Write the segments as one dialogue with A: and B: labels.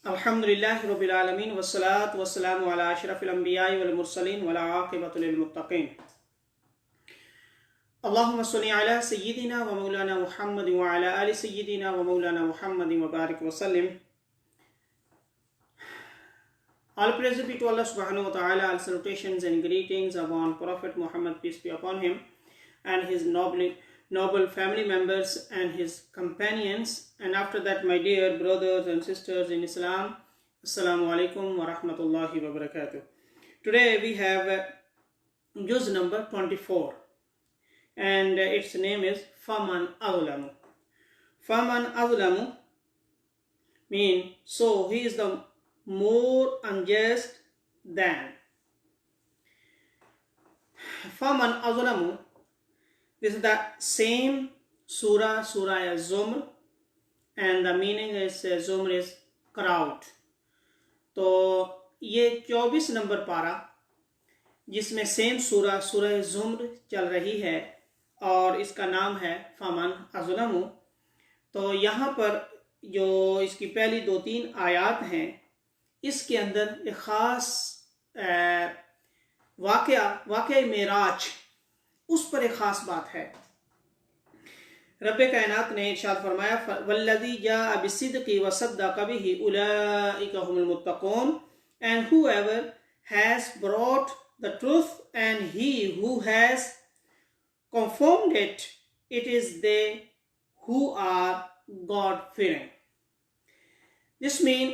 A: अल्हम्दुलिल्लाहि रब्बिल आलमीन वस्सलातु वस्सलामु अला अशरफिल अंबियाइ वल मुरसलीन वल आक़िबतु लिल मुत्तक़ीन। अल्लाहुम्मा सल्लि अला सय्यिदिना व मौलाना मुहम्मद व अला आलि सय्यिदिना व मौलाना मुहम्मद व बारिक व सल्लिम। All praise be to Allah subhanahu wa ta'ala. All salutations and greetings upon Prophet Muhammad, peace be upon him, and his noble family members and his companions. And after that, my dear brothers and sisters in Islam, Assalamu alaikum wa rahmatullahi wa barakatuh. Today we have juz number 24, and its name is Faman Azlamu. Faman Azlamu mean, so he is the more unjust than. Faman Azlamu, this is the same surah Az-Zumr, and the meaning is Zumr is crowd. तो ये 24 number पारा जिसमें same सूरह ज़ुम्र चल रही है और इसका नाम है फमन अज़लमु। तो यहाँ पर जो इसकी पहली 2-3 आयात हैं, इसके अंदर एक ख़ास वाक़या मेराज, उस पर एक ख़ास बात है। रब्बे कायनात ने इरशाद फरमाया, वल्लज़ी जाअ बिस्सिद्क़ि व सद्दक़ बिही उलाइका हुमुल मुत्तक़ून, and whoever has brought the truth and he who has confirmed it, it is they who are God-fearing. This means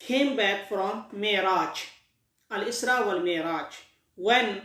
A: came back from Mi'raj, Al-Isra wal-Mi'raj, when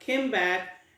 A: came back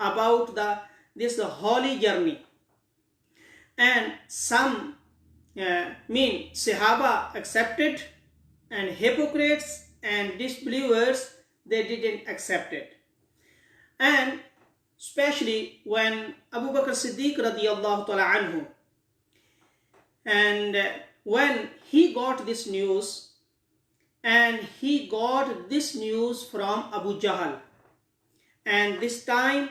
A: about this holy journey, and some Sahaba accepted, and hypocrites and disbelievers, they didn't accept it. And especially when Abu Bakr Siddiq radiyallahu ta'ala anhu, and when he got this news, and he got this news from Abu Jahl, and this time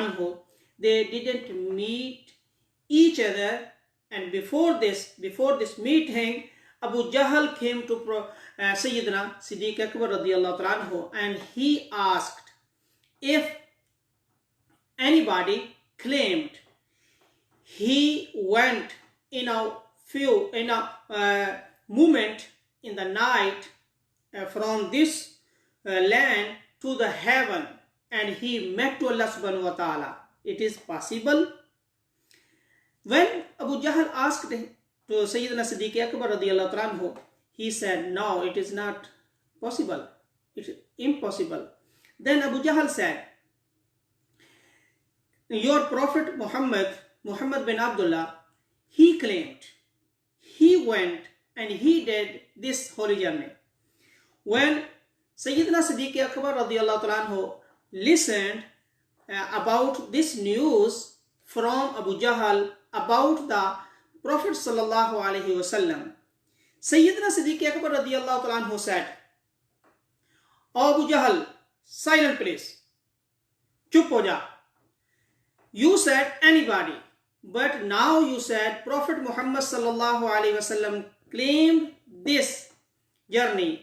A: anhu, they didn't meet each other. And before this meeting, Abu Jahl came to Sayyidina Siddiq Akbar radiyallahu ta'ala anhu, and he asked if anybody claimed he went in a moment in the night from this land to the heaven, and he met to Allah subhanahu wa ta'ala, it is possible? When Abu Jahl asked to Sayyidina Siddiq Akbar radiyallahu ta'ala anhu, he said, no, it is not possible, it is impossible. Then Abu Jahl said, your Prophet Muhammad bin Abdullah, he claimed he went and he did this holy journey. When Sayyidina Siddiq Akbar radiyallahu ta'ala anhu listened about this news from Abu Jahl about the Prophet sallallahu alaihi wasallam, Sayyidina Siddiq Akbar radiyallahu ta'ala anhu said, "O Abu Jahl, silent please, chup ho ja. You said anybody, but now you said Prophet Muhammad sallallahu alaihi wasallam claimed this journey.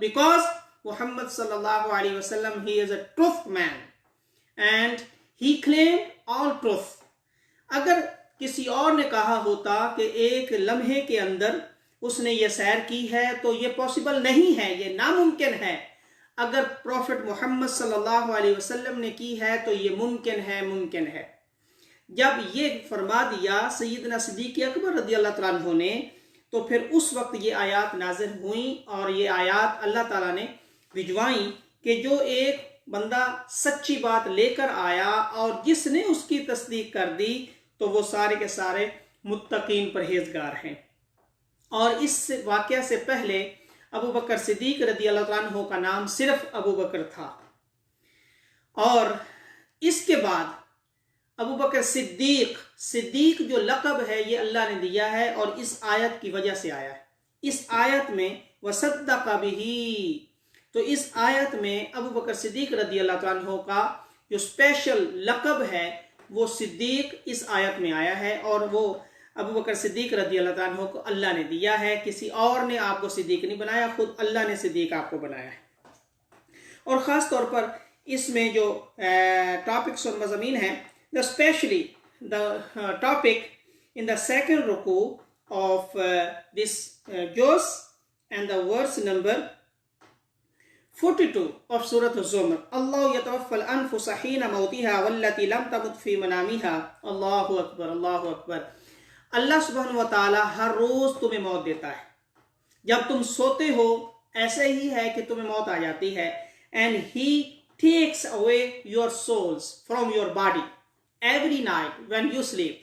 A: Because Muhammad sallallahu alaihi wasallam, he is a truth man, and he claimed all truth. अगर किसी और ने कहा होता कि एक लम्हे के अंदर उसने ये सैर की है, तो ये पॉसिबल नहीं है, ये नामुमकिन है। अगर प्रॉफिट मोहम्मद सल्लल्लाहु अलैहि वसल्लम ने की है, तो ये मुमकिन है। जब ये फरमा दिया सैयदना सिद्दीक़ अकबर रज़ियल्लाहु तआला अन्हु ने, तो फिर उस वक्त ये आयात नाज़िल हुई, और ये आयात अल्लाह ताला ने भिजवाई कि जो एक बंदा सच्ची बात लेकर आया और जिसने उसकी तस्दीक कर दी, तो वो सारे के सारे मुत्तकीन परहेजगार हैं। और इस वाक़या से पहले अबू बकर सिद्दीक रज़ियल्लाहु तआला अन्हु का नाम सिर्फ अबू बकर था, और इसके बाद अबू बकर सिद्दीक जो लक़ब है, ये अल्लाह ने दिया है और इस आयत की वजह से आया है। इस आयत में वसद्दक़ बिही, तो इस आयत में अबू बकर सिद्दीक रदी अल्लाह तआला अन्हु का जो स्पेशल लक़ब है वो सिद्दीक इस आयत में आया है, और वो अबू बकर सिद्दीक रदी अल्लाह तआला अन्हु को अल्लाह ने दिया है, किसी और ने आपको सिद्दीक नहीं बनाया, खुद अल्लाह ने सिद्दीक आपको बनाया है। और ख़ास तौर पर इसमें जो टॉपिक्स और मज़ामीन हैं, the specially the topic in the second ruku of this juz and the verse number 42 of Surah Az-Zumar, Allah yatawaffal anfusa hina mawtiha wallati lam tamut fi manamiha। Allahu akbar, Allahu akbar। अल्लाह सुब्हानहु व तआला हर रोज तुम्हें मौत देता है, जब तुम सोते हो ऐसे ही है कि तुम्हें मौत आ जाती है, and he takes away your souls from your body every night when you sleep।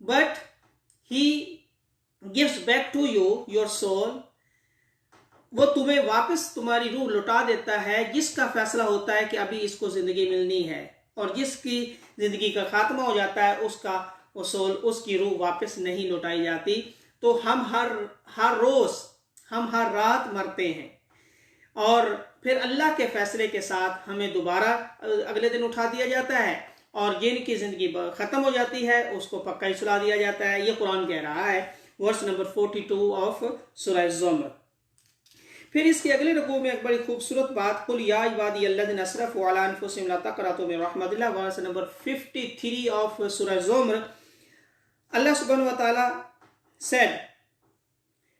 A: but he gives back to you your soul, वो तुम्हें वापस तुम्हारी रूह लौटा देता है जिसका फैसला होता है कि अभी इसको ज़िंदगी मिलनी है, और जिसकी ज़िंदगी का खात्मा हो जाता है उसका वो सोल, उसकी रूह वापस नहीं लौटाई जाती। तो हम हर रोज़, हम हर रात मरते हैं, और फिर अल्लाह के फैसले के साथ हमें दोबारा अगले दिन उठा दिया जाता है, और जिनकी ज़िंदगी ख़त्म हो जाती है उसको पक्का ही सुला दिया जाता है। ये कुरान कह रहा है, वर्स नंबर 42 ऑफ सूरह ज़ुमर। फिर इसके अगले रुकू में एक बड़ी खूबसूरत बात, कुल या इबादी अल्लज़ीना असरफ़ू अला अनफुसिहिम ला तक़नतू मिन रहमतिल्लाह, वर्स नंबर 53 ऑफ सूरह ज़ुमर। अल्लाह सुब्हानहु व तआला said,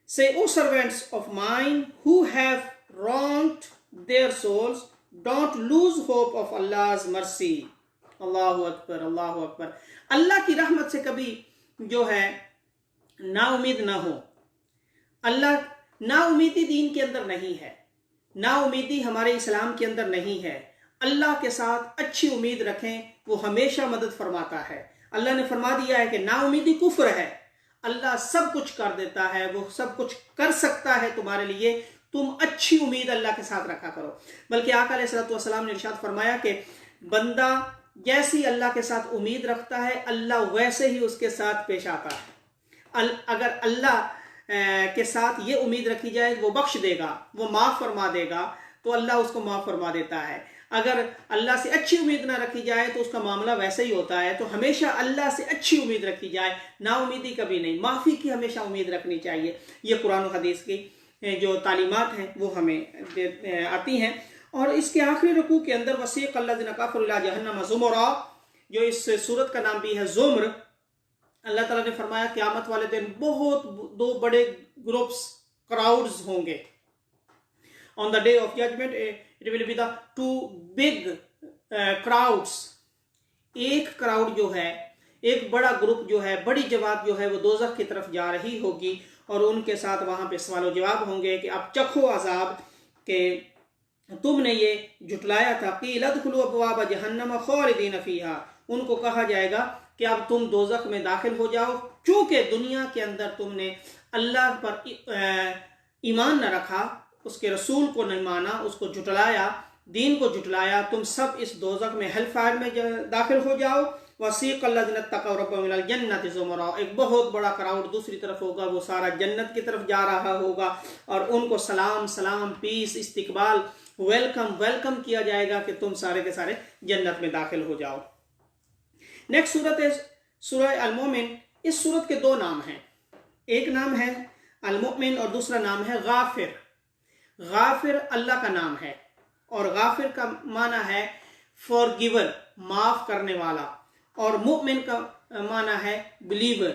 A: say, O servants of mine who have wronged their souls, don't lose hope of Allah's mercy। अल्लाहु अकबर, अल्लाहु अकबर। अल्लाह की रहमत से कभी जो है नाउमीद ना हो। अल्लाह, नाउमीदी दीन के अंदर नहीं है, नाउमीदी हमारे इस्लाम के अंदर नहीं है। अल्लाह के साथ अच्छी उम्मीद रखें, वो हमेशा मदद फरमाता है। अल्लाह ने फरमा दिया है कि नाउमीदी कुफ्र है, अल्लाह सब कुछ कर देता है, वो सब कुछ कर सकता है तुम्हारे लिए, तुम अच्छी उम्मीद अल्लाह के साथ रखा करो। बल्कि आका अलैहिस्सलातु वस्सलाम ने इरशाद फरमाया कि बंदा जैसी अल्लाह के साथ उम्मीद रखता है, अल्लाह वैसे ही उसके साथ पेश आता है। अगर अल्लाह के साथ ये उम्मीद रखी जाए वो बख्श देगा, वो माफ़ फरमा देगा, तो अल्लाह उसको माफ़ फरमा देता है। अगर अल्लाह से अच्छी उम्मीद ना रखी जाए तो उसका मामला वैसे ही होता है। तो हमेशा अल्लाह से अच्छी उम्मीद रखी जाए, ना उम्मीदी कभी नहीं, माफ़ी की हमेशा उम्मीद रखनी चाहिए। ये कुरान और हदीस की जो तालीमात हैं वो हमें आती हैं। और इसके आखिरी रुकू के अंदर वसीक़ अल्लज़ीना कफ़रू इला जहन्नम ज़ुमरा, जो इस सूरत का नाम भी है ज़ुम्र, अल्लाह ताला ने फरमाया क़यामत वाले दिन बहुत दो बड़े ग्रुप्स, क्राउड्स होंगे। On the day of judgment it will be the two big crowds. एक क्राउड जो है, एक बड़ा ग्रुप जो है, बड़ी जमात जो है वो दोज़ख की तरफ जा रही होगी, और उनके साथ वहां पे सवाल जवाब होंगे कि अब चखो अजाब के तुमने ये जुटलाया था। क़ील अदख़ुलू अब्वाब जहन्नम ख़ालिदीन फ़ीहा, उनको कहा जाएगा कि अब तुम दोज़ख में दाखिल हो जाओ, चूँकि दुनिया के अंदर तुमने अल्लाह पर ईमान न रखा, उसके रसूल को नहीं माना, उसको जुटलाया, दीन को जुटलाया, तुम सब इस दोज़ख में हेल फायर में दाखिल हो जाओ। वसीक़ अल्लज़ीना तक़व रब्बहुम इलल जन्नति ज़ुमरा, एक बहुत बड़ा क्राउड दूसरी तरफ होगा, वो सारा जन्नत की तरफ जा रहा होगा, और उनको सलाम सलाम, पीस, इस्तकबाल, वेलकम वेलकम किया जाएगा कि तुम सारे के सारे जन्नत में दाखिल हो जाओ। नेक्स्ट सूरत है सूरह अल-मोमिन। इस सूरत के दो नाम हैं, एक नाम है अल-मोमिन और दूसरा नाम है गाफिर। गाफिर अल्लाह का नाम है, और गाफिर का माना है फॉरगिवर, माफ करने वाला, और मोमिन का माना है बिलीवर।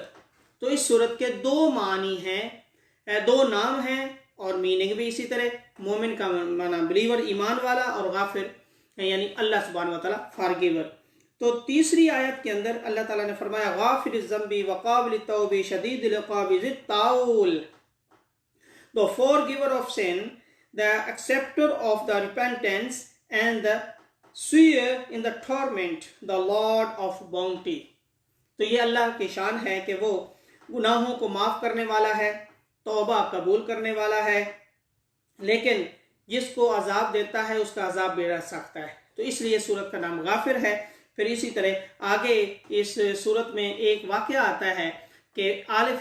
A: तो इस सूरत के दो मानी हैं, दो नाम हैं, और मीनिंग भी इसी तरह। मोमिन का माना बिलीवर, ईमान वाला, और गाफिर यानी अल्लाह सुब्हानहु व तआला फॉरगिवर। तो तीसरी आयत के अंदर अल्लाह ताला ने फरमाया गाफिरिज़ ज़म्बी व क़ाबिलित तौबी शदीदिल इक़ाबि ज़ित ताउल, the forgiver of sin, the acceptor of the repentance, and the severe in the torment, the lord of bounty. तो ये अल्लाह की शान है कि वो गुनाहों को माफ़ करने वाला है, तौबा कबूल करने वाला है, लेकिन जिसको अजाब देता है उसका अजाब बेड़ा सकता है। तो इसलिए सूरत का नाम गाफिर है। फिर इसी तरह आगे इस सूरत में एक वाक़या आता है कि आले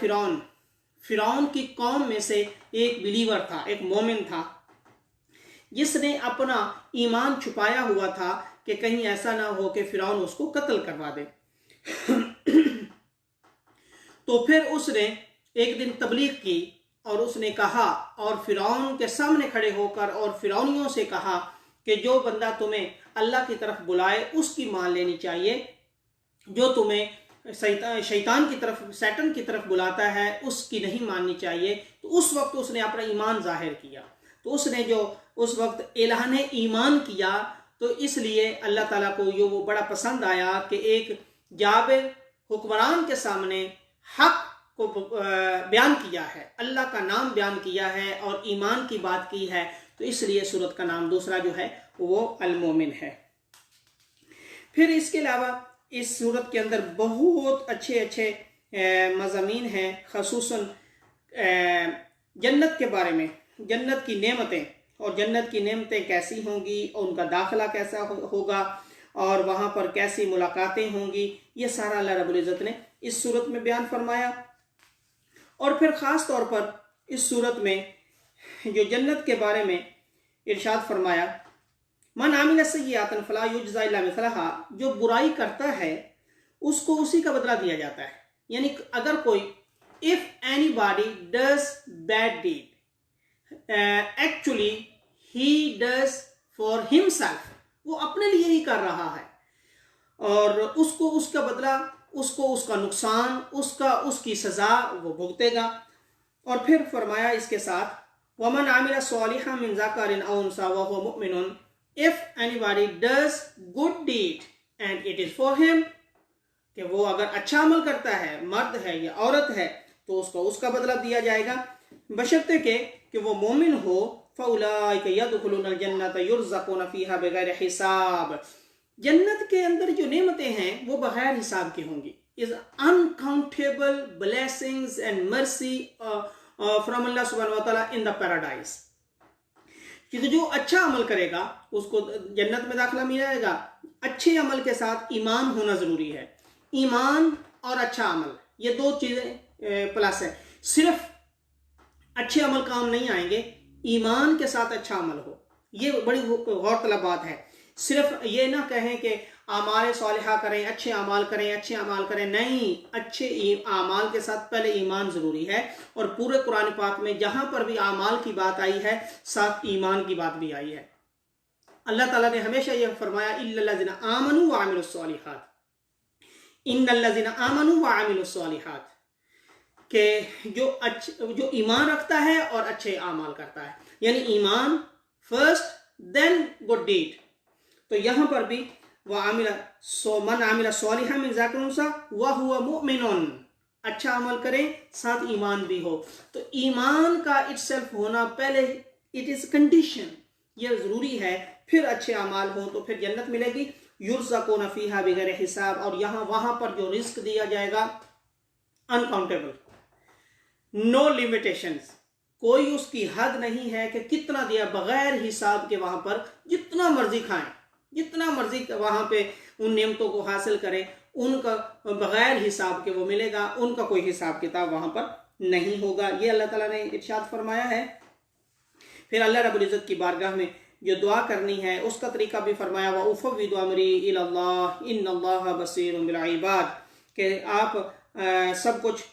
A: फिरौन की कौम में से एक बिलीवर था, एक मोमिन था, जिसने अपना ईमान छुपाया हुआ था कि कहीं ऐसा ना हो कि फिरौन उसको कत्ल करवा दे। तो फिर उसने एक दिन तबलीग की और उसने कहा और फिरौन के सामने खड़े होकर और फिरौनियों से कहा कि जो बंदा तुम्हें अल्लाह की तरफ बुलाए उसकी मान लेनी चाहिए, जो तुम्हें शैतान की तरफ, सैटन की तरफ बुलाता है उसकी नहीं माननी चाहिए। तो उस वक्त उसने अपना ईमान जाहिर किया। तो उसने जो उस वक्त ऐलान ईमान किया, तो इसलिए अल्लाह ताला को ये वो बड़ा पसंद आया कि एक जाबिर हुक्मरान के सामने हक को बयान किया है, अल्लाह का नाम बयान किया है और ईमान की बात की है। तो इसलिए सूरत का नाम दूसरा जो है वो अल-मोमिन है। फिर इसके अलावा इस सूरत के अंदर बहुत अच्छे अच्छे मज़ामीन हैं, ख़ुसूसन जन्नत के बारे में, जन्नत की नेमतें और जन्नत की नेमतें कैसी होंगी और उनका दाखिला कैसा होगा और वहाँ पर कैसी मुलाकातें होंगी, ये सारा अल्लाह रब्बुल इज़्ज़त ने इस सूरत में बयान फरमाया। और फिर ख़ास तौर पर इस सूरत में जो जन्नत के बारे में इरशाद फरमाया, मन आमिल सय्यअतन फला युज्ज़ा इल्ला मिस्लहा, जो बुराई करता है उसको उसी का बदला दिया जाता है। यानी अगर कोई, if anybody does bad deed actually he does for himself, वो अपने लिए ही कर रहा है और उसको उसका बदला, उसको उसका नुकसान, उसकी सजा वो भुगतेगा। और फिर फरमाया इसके साथ, वमन आमिला सालिहन मिन ज़करिन औ उन्सा व हुवा मुमिनुन, if anybody does good deed and it is for him, कि वो अगर अच्छा अमल करता है, मर्द है या औरत है, तो उसको उसका बदला दिया जाएगा, बशर्ते कि वो मोमिन हो। फउलाइका यदखुलूनल जन्नत युरज़क़ून फ़ीहा बिग़ैरि हिसाब, जन्नत के अंदर जो नेमतें हैं वो बगैर हिसाब की होंगी। Is uncountable blessings and mercy from Allah सुब्हानहू व तआला इन द पैराडाइज। कि जो अच्छा अमल करेगा उसको जन्नत में दाखिला मिल जाएगा। अच्छे अमल के साथ ईमान होना जरूरी है, ईमान और अच्छा अमल ये दो चीजें प्लस है। सिर्फ अच्छे अमल काम नहीं आएंगे, ईमान के साथ अच्छा अमल हो, ये बड़ी गौरतलब बात है। सिर्फ ये ना कहें कि आमाल सालिहा करें, अच्छे अमाल करें, अच्छे अमाल करें, नहीं, अच्छे आमाल के साथ पहले ईमान ज़रूरी है। और पूरे कुरान पाक में जहाँ पर भी आमाल की बात आई है साथ ईमान की बात भी आई है। अल्लाह ताला ने हमेशा यह फरमाया, इल्लल्लज़ीना आमनू व अमिलुस सालिहात, इन्नल्लज़ीना आमनू व अमिलुस सालिहात, कि जो ईमान रखता है और अच्छे आमाल करता है, यानी ईमान फर्स्ट देन गुड डीड। तो यहाँ पर भी मन आमिला सालिहन मिन ज़करिन औ उन्सा व हुवा मुमिनुन, अच्छा अमल करें साथ ईमान भी हो। तो ईमान का इटसेल्फ होना पहले, इट इज कंडीशन, ये जरूरी है। फिर अच्छे अमाल हो तो फिर जन्नत मिलेगी। युरज़क़ून फ़ीहा बिग़ैरि हिसाब, और यहाँ वहां पर जो रिस्क दिया जाएगा अनकाउंटेबल, नो लिमिटेशंस, कोई उसकी हद नहीं है कि कितना दिया, बगैर हिसाब के वहां पर जितना मर्जी खाएं, जितना मर्जी वहां पे उन नेमतों को हासिल करें, उनका बगैर हिसाब के वो मिलेगा, उनका कोई हिसाब किताब वहां पर नहीं होगा। ये अल्लाह ताला ने इरशाद फरमाया है। फिर अल्लाह रब्बुल इज़्ज़त की बारगाह में जो दुआ करनी है उसका तरीका भी फरमाया, व उफ़व्विदु अमरी इलल्लाह इन्नल्लाह बसीरुम बिल इबाद, कि आप सब कुछ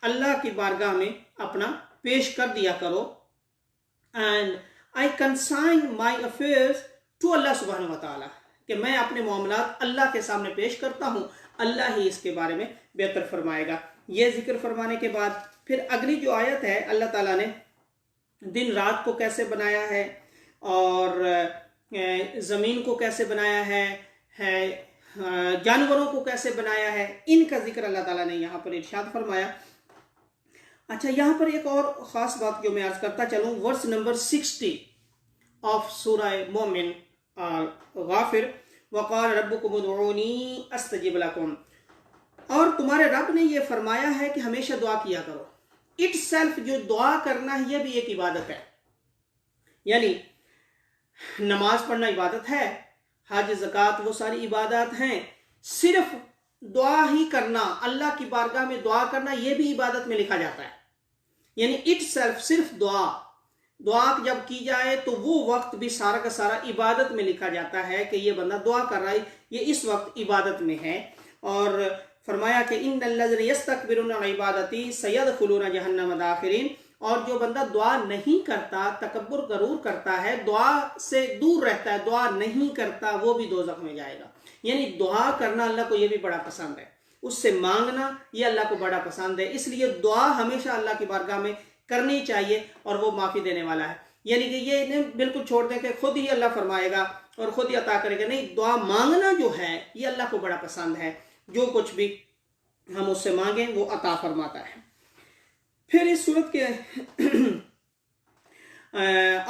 A: अल्लाह की बारगाह में अपना पेश कर दिया करो। And I consign my affairs to Allah सुब्हानहू व तआला, कि मैं अपने मामलात अल्लाह के सामने पेश करता हूँ, अल्लाह ही इसके बारे में बेहतर फरमाएगा। ये जिक्र फरमाने के बाद फिर अगली जो आयत है, अल्लाह ताला ने दिन रात को कैसे बनाया है और ज़मीन को कैसे बनाया है, जानवरों को कैसे बनाया है, इनका जिक्र अल्लाह ताला ने यहाँ पर इरशाद फरमाया। अच्छा, यहाँ पर एक और ख़ास बात जो मैं अर्ज़ करता चलूँ, वर्स नंबर 60 ऑफ सूरह मोमिन गाफिर, वक़ाल रब्बुकुम उदऊनी अस्तजिब लकुम, और तुम्हारे रब ने यह फरमाया है कि हमेशा दुआ किया करो। इट सेल्फ, जो दुआ करना है यह भी एक इबादत है, यानी नमाज पढ़ना इबादत है, हज ज़कात वो सारी इबादत हैं। सिर्फ दुआ ही करना, अल्लाह की बारगाह में दुआ करना, यह भी इबादत में लिखा जाता है। यानी इट सेल्फ, सिर्फ दुआ जब की जाए तो वो वक्त भी सारा का सारा इबादत में लिखा जाता है कि ये बंदा दुआ कर रहा है, ये इस वक्त इबादत में है। और फरमाया कि इन्नल्लज़ीना यस्तकबिरूना अन इबादती सयदखुलूना जहन्नम दाखिरीन। और जो बंदा दुआ नहीं करता, तकब्बुर जरूर करता है, दुआ से दूर रहता है, दुआ नहीं करता, वो भी दोज़ख में जाएगा। यानी दुआ करना अल्लाह को ये भी बड़ा पसंद है, उससे मांगना ये अल्लाह को बड़ा पसंद है। इसलिए दुआ हमेशा अल्लाह की बारगाह में करनी चाहिए और वो माफ़ी देने वाला है। यानी कि ये नहीं बिल्कुल छोड़ दें कि खुद ही अल्लाह फरमाएगा और खुद ही अता करेगा, नहीं, दुआ मांगना जो है ये अल्लाह को बड़ा पसंद है। जो कुछ भी हम उससे मांगें वो अता फरमाता है। फिर इस सूरत के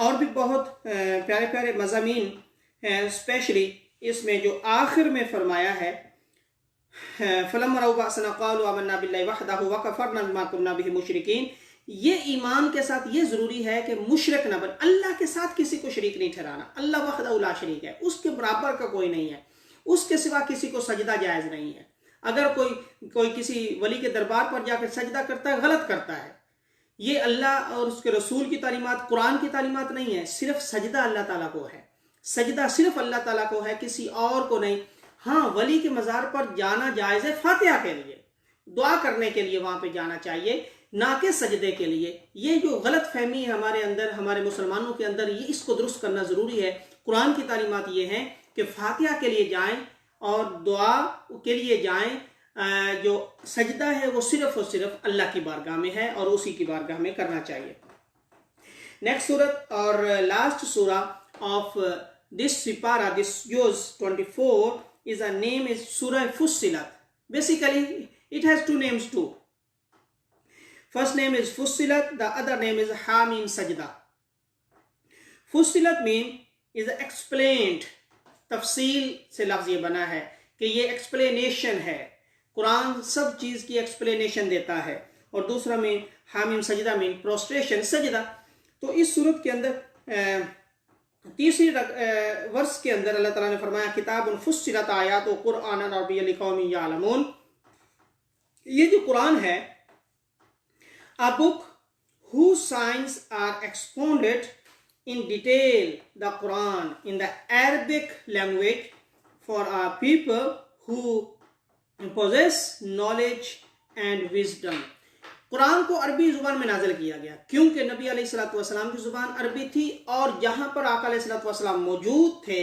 A: और भी बहुत प्यारे प्यारे मज़ामीन हैं, स्पेशली इसमें जो आखिर में फरमाया है, फलम्मा रअू बअसना क़ालू आमन्ना बिल्लाहि वहदहु व कफ़रना बिमा कुन्ना बिही मुशरिकीन। ये ईमान के साथ ये ज़रूरी है कि मुशरिक न बन, अल्लाह के साथ किसी को शरीक नहीं ठहराना। अल्लाह वहदहु ला शरीक है, उसके बराबर का कोई नहीं है, उसके सिवा किसी को सजदा जायज़ नहीं है। अगर कोई किसी वली के दरबार पर जाकर सजदा करता है, गलत करता है। ये अल्लाह और उसके रसूल की तालीमात, कुरान की तालीमात नहीं है। सिर्फ सजदा अल्लाह ताला को है, सजदा सिर्फ अल्लाह ताला को है, किसी और को नहीं। हाँ, वली के मज़ार पर जाना जायज़ है फातिहा के लिए, दुआ करने के लिए वहाँ पे जाना चाहिए, ना कि सजदे के लिए। ये जो गलत फहमी है हमारे अंदर, हमारे मुसलमानों के अंदर, ये इसको दुरुस्त करना ज़रूरी है। कुरान की तालीमात ये हैं कि फातिहा के लिए जाएं और दुआ के लिए जाएं। जो सजदा है वो सिर्फ और सिर्फ अल्लाह की बारगाह में है और उसी की बारगाह में करना चाहिए। नेक्स्ट सूरत और लास्ट सूरा ऑफ दिस सिपारा, दिस जोज 24 is a name is Surah Fussilat. Basically it has two names too. First name is Fussilat, the other name is Hamim Sajda. Fussilat mean is explained, तफसील से लफ्ज़ ये बना है कि ये एक्सप्लेनेशन है, कुरान सब चीज़ की एक्सप्लेनेशन देता है। और दूसरा मीन हामिम सजदा मीन प्रोस्ट्रेशन, सजदा। तो इस सूरत के अंदर तीसरी वर्ष के अंदर अल्लाह ताला ने फरमाया किताबुन फुस्सिलत आयातु कुरआनन अरबिय्यन लिकौमिन यअलमून। ये जो कुरान है, a book whose signs are expounded in detail, the Quran in the Arabic language for a people who possess knowledge and wisdom. Quran को अरबी ज़ुबान में नाज़िल किया गया क्योंकि नबी अलैहिस्सलातु वस्सलाम की ज़ुबान अरबी थी और जहाँ पर आका अलैहिस्सलातु वस्सलाम मौजूद थे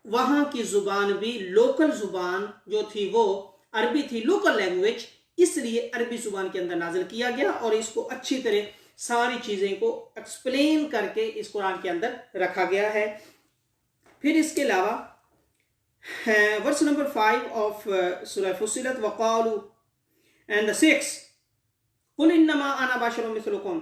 A: वहाँ की ज़ुबान भी, लोकल ज़ुबान जो थी वो अरबी थी, लोकल लैंग्वेज। इसलिए अरबी ज़ुबान के अंदर नाज़िल किया गया और इसको अच्छी तरह सारी चीज़ें को एक्सप्लेन करके इस कुरान के अंदर रखा गया है। फिर इसके अलावा वर्स नंबर 5 ऑफ सूरह फुस्सिलत वक़ालू एंड 6 कुल इन्नमा अना बशरुम मिस्लुकुम।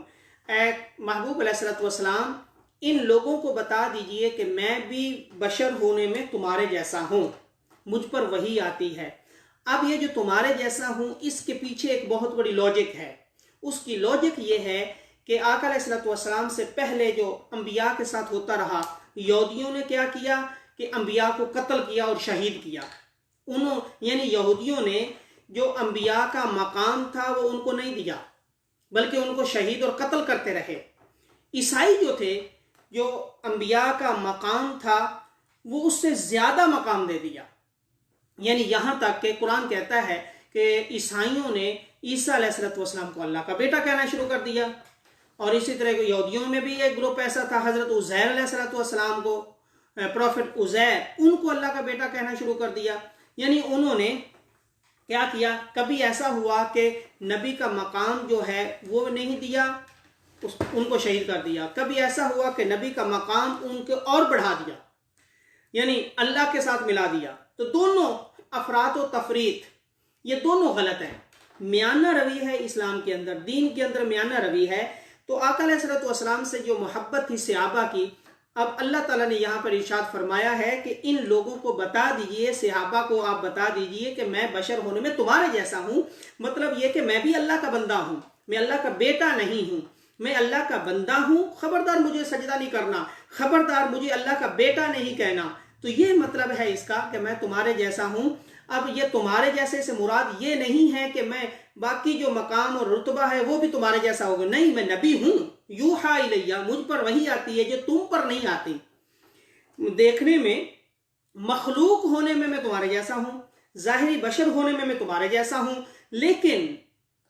A: ए महबूब अलैहिस्सलातु वस्सलाम, इन लोगों को बता दीजिए कि मैं भी बशर होने में तुम्हारे जैसा हूँ, मुझ पर वही आती है। अब ये जो तुम्हारे जैसा हूँ इसके पीछे एक बहुत बड़ी लॉजिक है। उसकी लॉजिक ये है कि आका अलैहिस्सलातु वस्सलाम से पहले जो अंबिया के साथ होता रहा, यहूदियों ने क्या किया कि अंबिया को कत्ल किया और शहीद किया। यानी यहूदियों ने जो अंबिया का मकाम था वो उनको नहीं दिया, बल्कि उनको शहीद और कत्ल करते रहे। ईसाई जो थे, जो अंबिया का मकाम था वो उससे ज़्यादा मकाम दे दिया। यानी यहाँ तक कि कुरान कहता है कि ईसाइयों ने ईसा अलैहिस्सलाम को अल्लाह का बेटा कहना शुरू कर दिया। और इसी तरह यहूदियों में भी एक ग्रुप ऐसा था, हज़रत उज़ैर अलैहिस्सलाम को, प्रॉफिट उज़ैर, उनको अल्लाह का बेटा कहना शुरू कर दिया। यानी उन्होंने क्या किया, कभी ऐसा हुआ कि नबी का मकाम जो है वो नहीं दिया, उनको शहीद कर दिया। कभी ऐसा हुआ कि नबी का मकाम उनको और बढ़ा दिया, यानी अल्लाह के साथ मिला दिया। तो दोनों अफरात व तफरीत, ये दोनों गलत हैं। मियाना रवी है इस्लाम के अंदर, दीन के अंदर मियाना रवी है। तो आका अलैहिस्सलातु वस्सलाम से जो मोहब्बत थी सहाबा की, अब अल्लाह ताला ने यहाँ पर इरशाद फरमाया है कि इन लोगों को बता दीजिए, सहाबा को आप बता दीजिए कि मैं बशर होने में तुम्हारे जैसा हूँ। मतलब ये कि मैं भी अल्लाह का बंदा हूँ, मैं अल्लाह का बेटा नहीं हूँ, मैं अल्लाह का बंदा हूँ। खबरदार मुझे सजदा नहीं करना, खबरदार मुझे अल्लाह का बेटा नहीं कहना। तो ये मतलब है इसका कि मैं तुम्हारे जैसा हूँ। अब ये तुम्हारे जैसे से मुराद ये नहीं है कि मैं बाकी जो मकाम और रुतबा है वो भी तुम्हारे जैसा होगा, नहीं, मैं नबी हूं, यूहा इलैया, मुझ पर वही आती है जो तुम पर नहीं आती। देखने में, मखलूक होने में मैं तुम्हारे जैसा हूं, जाहिरी बशर होने में मैं तुम्हारे जैसा हूं, लेकिन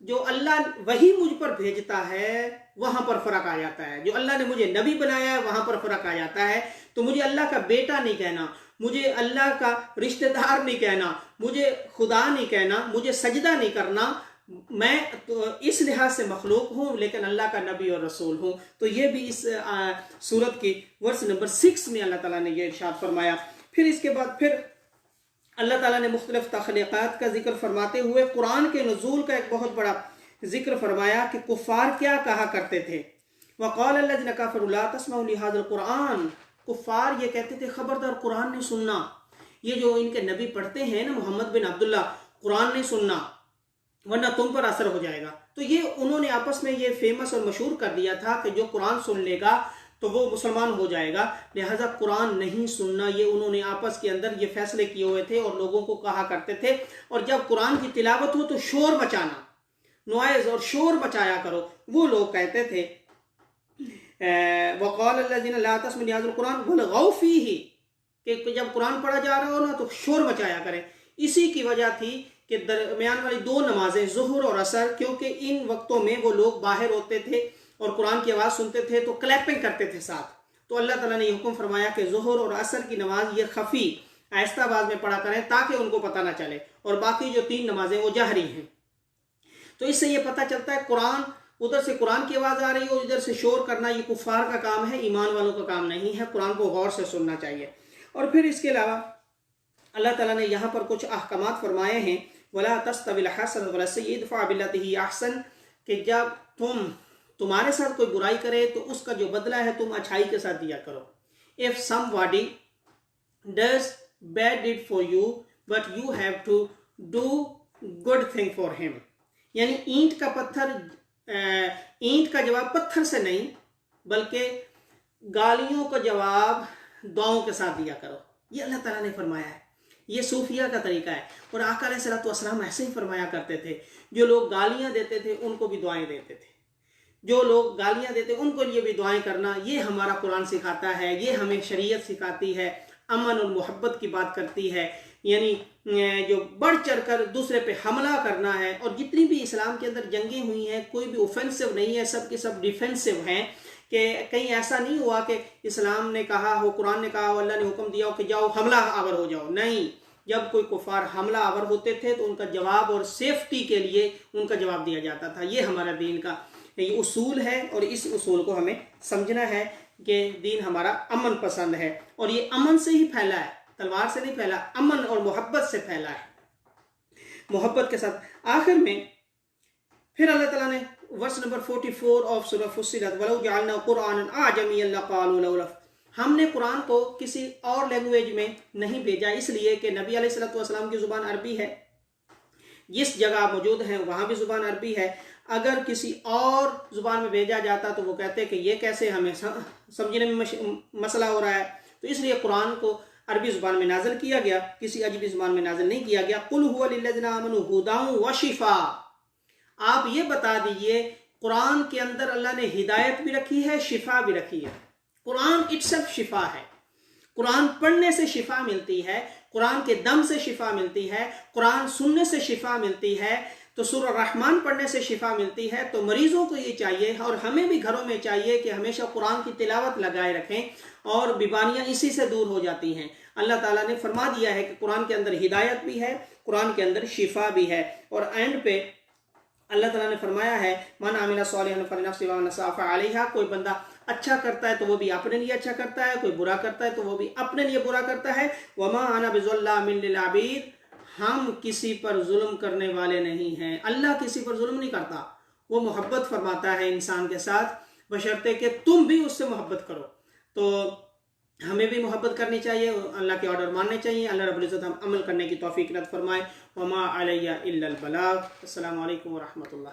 A: जो अल्लाह वही मुझ पर भेजता है वहां पर फर्क आ जाता है। जो अल्लाह ने मुझे नबी बनाया है वहां पर फर्क आ जाता है। तो मुझे अल्लाह का बेटा नहीं कहना, मुझे अल्लाह का रिश्तेदार नहीं कहना, मुझे खुदा नहीं कहना, मुझे सजदा नहीं करना। मैं तो इस लिहाज से मखलूक हूँ लेकिन अल्लाह का नबी और रसूल हूँ। तो ये भी इस सूरत की वर्स नंबर 6 में अल्लाह ताला ने ये इरशाद फरमाया। फिर इसके बाद फिर अल्लाह ताला ने मुख्तलिफ तख्लीक़ात का जिक्र फरमाते हुए कुरान के नुज़ूल का एक बहुत बड़ा जिक्र फरमाया कि कुफ़ार क्या कहा करते थे। वक़ाल अल्लज़ीना कफ़रू ला तस्मऊ लिहाज़िल कुरान, कुफ़ार ये कहते थे खबरदार कुरान नहीं सुनना। ये जो इनके नबी पढ़ते हैं ना मोहम्मद बिन अब्दुल्ला, कुरान नहीं सुनना वरना तुम पर असर हो जाएगा। तो ये उन्होंने आपस में ये फेमस और मशहूर कर दिया था कि जो कुरान सुन लेगा तो वो मुसलमान हो जाएगा, लिहाजा कुरान नहीं सुनना, ये उन्होंने आपस के अंदर ये फैसले किए हुए थे और लोगों को कहा करते थे। और जब कुरान की तिलावत हो तो शोर मचाना, नॉइज़ और शोर मचाया करो। वो लोग कहते थे वक़ाल अल्लज़ीना ला तस्मऊ लिहाज़िल कुरान वलग़ौ फ़ीही, कि जब कुरान पढ़ा जा रहा हो ना तो शोर मचाया करें। इसी की वजह थी कि दरमियान वाली 2 नमाजें ज़ुहर और असर, क्योंकि इन वक्तों में वो लोग बाहर होते थे और कुरान की आवाज़ सुनते थे तो क्लैपिंग करते थे साथ। तो अल्लाह ताला ने हुक्म फरमाया कि ज़ुहर और असर की नमाज ये खफ़ी आहिस्ता आवाज़ में पढ़ा करें ताकि उनको पता ना चले, और बाकी जो 3 नमाजें वो जहरी हैं। तो इससे ये पता चलता है कुरान, उधर से कुरान की आवाज़ आ रही है और इधर से शोर करना ये कुफ़ार का काम है, ईमान वालों का काम नहीं है। कुरान को गौर से सुनना चाहिए। और फिर इसके अलावा अल्लाह ताला ने यहाँ पर कुछ अहकामात फरमाए हैं। वला तस्तविल हसन वला सय्यि इदफ़ा बिल्लती ही अहसन, कि जब तुम्हारे साथ कोई बुराई करे तो उसका जो बदला है तुम अच्छाई के साथ दिया करो। If somebody does bad deed for you but you have to do good thing for him, यानी ईंट का जवाब पत्थर से नहीं बल्कि गालियों का जवाब दुआओं के साथ दिया करो। ये अल्लाह ताला ने फरमाया है, ये सूफिया का तरीका है। और आका अलैहिस्सलातु वस्सलाम ऐसे ही फरमाया करते थे, जो लोग गालियां देते थे उनको भी दुआएं देते थे, जो लोग गालियां देते उनको लिए भी दुआएं करना। ये हमारा कुरान सिखाता है, ये हमें शरीयत सिखाती है, अमन और मोहब्बत की बात करती है, यानी जो बढ़ चढ़ कर दूसरे पे हमला करना है। और जितनी भी इस्लाम के अंदर जंगें हुई हैं कोई भी ऑफेंसिव नहीं है, सब के सब डिफेंसिव हैं। कि कहीं ऐसा नहीं हुआ कि इस्लाम ने कहा हो, कुरान ने कहा हो, अल्लाह ने हुक्म दिया हो कि जाओ हमला आवर हो जाओ, नहीं। जब कोई कुफार हमला आवर होते थे तो उनका जवाब और सेफ्टी के लिए उनका जवाब दिया जाता था। ये हमारा दीन का ये उसूल है और इस उसूल को हमें समझना है कि दीन हमारा अमन पसंद है और ये अमन से ही फैला है, तलवार से नहीं फैला, अमन और मोहब्बत से फैला है, मोहब्बत के साथ। आखिर में फिर अल्लाह ताला ने वर्स नंबर 44 ऑफ सूरह फुस्सिलत वलौ जअलना कुरआनन अजमिय्यन लक़ालू लौला, हमने कुरान को किसी और लैंग्वेज में नहीं भेजा इसलिए कि नबी अलैहिस्सलातु वस्सलाम की ज़ुबान अरबी है, जिस जगह मौजूद हैं वहाँ भी ज़ुबान अरबी है। अगर किसी और ज़ुबान में भेजा जाता तो वो कहते कि ये कैसे हमें समझने में मसला हो रहा है। तो इसलिए कुरान को अरबी ज़ुबान में नाज़िल किया गया, किसी अजमी ज़ुबान में नाज़िल नहीं किया गया। कुल हुवा लिल्लज़ीना आमनू हुदाउ व शिफा, आप ये बता दीजिए कुरान के अंदर अल्लाह ने हिदायत भी रखी है, शिफा भी रखी है। कुरान इट्सल्फ शिफा है, कुरान पढ़ने से शिफा मिलती है, कुरान के दम से शिफा मिलती है, कुरान सुनने से शिफा मिलती है, तो सूरह रहमान पढ़ने से शिफा मिलती है। तो मरीजों को ये चाहिए और हमें भी घरों में चाहिए कि हमेशा कुरान की तिलावत लगाए रखें और बीमारियां इसी से दूर हो जाती हैं। अल्लाह ताला ने फरमा दिया है कि कुरान के अंदर हिदायत भी है, कुरान के अंदर शिफा भी है। और एंड पे अल्लाह ताला ने फरमाया है मन आमिला सालिहन फलिनफ्सिही व मन असा फअलैहा, कोई बंदा अच्छा करता है तो वो भी अपने लिए अच्छा करता है, कोई बुरा करता है तो वो भी अपने लिए बुरा करता है। वमा अना बिज़ल्लामिन लिल अबीद, हम किसी पर जुल्म करने वाले नहीं हैं। अल्लाह किसी पर जुल्म नहीं करता, वो मोहब्बत फरमाता है इंसान के साथ, बशर्ते कि तुम भी उससे मोहब्बत करो। तो हमें भी मोहब्बत करनी चाहिए, अल्लाह के ऑर्डर मानने चाहिए। अल्लाह रब्बुल इज़्ज़त हम अमल करने की तौफीक अता फरमाए। वमा अलैया इल्लल बलाग। अस्सलामु अलैकुम व रहमतुल्लाह।